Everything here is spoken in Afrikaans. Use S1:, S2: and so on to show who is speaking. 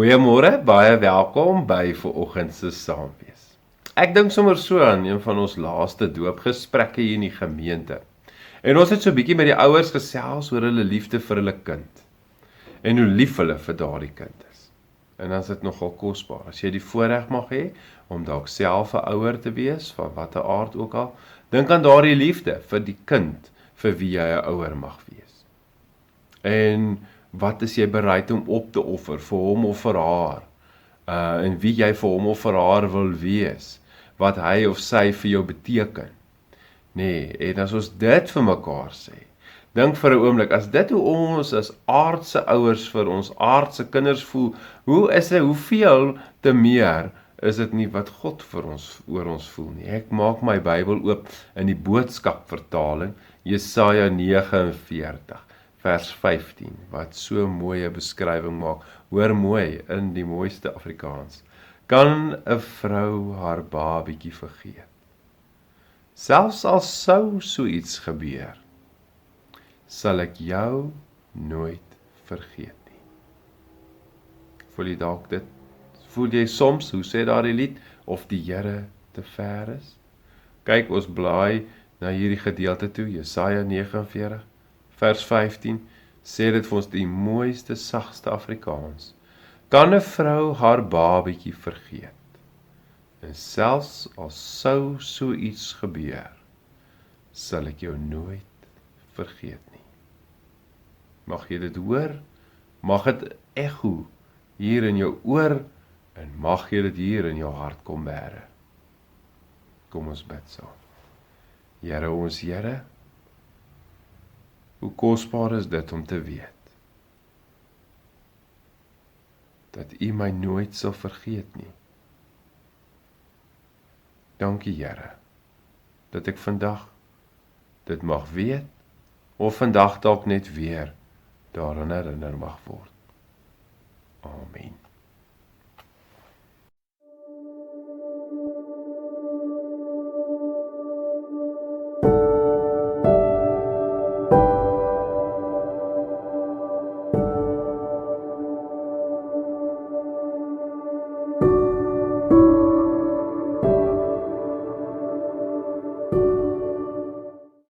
S1: Goeiemôre, baie welkom by vanoggend se Saamwees. Ek dink sommer so aan een van ons laaste doopgesprekke hier in die gemeente. En ons het so 'n bietjie met die ouers gesels oor hulle liefde vir hulle kind en hoe lief hulle vir daardie kind is. En dan is dit nogal kosbaar. As jy die voorreg mag hê om dalk self 'n ouer te wees, van watter aard ook al, dink aan daardie liefde vir die kind vir wie jy 'n ouer mag wees. En wat is jy bereid om op te offer vir hom of vir haar? En wie jy vir hom of vir haar wil wees, wat hy of sy vir jou beteken. Nee, en as ons dit vir mekaar sê, dink vir 'n oomblik, as dit hoe ons as aardse ouers vir ons aardse kinders voel, hoeveel te meer is dit nie wat God vir ons oor ons voel nie. Ek maak my Bybel oop in die Boodskap vertaling, Jesaja 49. Vers 15, wat so mooi 'n beskrywing maak, hoor mooi in die mooiste Afrikaans. Kan 'n vrou haar babietjie vergeet? Selfs al sou so iets gebeur, sal ek jou nooit vergeet nie. Voel jy dalk dit? Voel jy soms, hoe sê daardie lied, of die Here te ver is? Kyk, ons blaai na hierdie gedeelte toe, Jesaja 49. Vers 15, sê dit vir ons die mooiste, sagste Afrikaans. Kan 'n vrou haar babietjie vergeet? En selfs al sou so iets gebeur, sal ek jou nooit vergeet nie. Mag jy dit hoor? Mag dit echo hier in jou oor en mag jy dit hier in jou hart kom bære. Kom ons bid saam. Here, ons Here, hoe kosbaar is dit om te weet, dat U my nooit sal vergeet nie. Dankie Here, dat ek vandag dit mag weet, of vandag dalk net weer daaraan herinner mag word. Amen.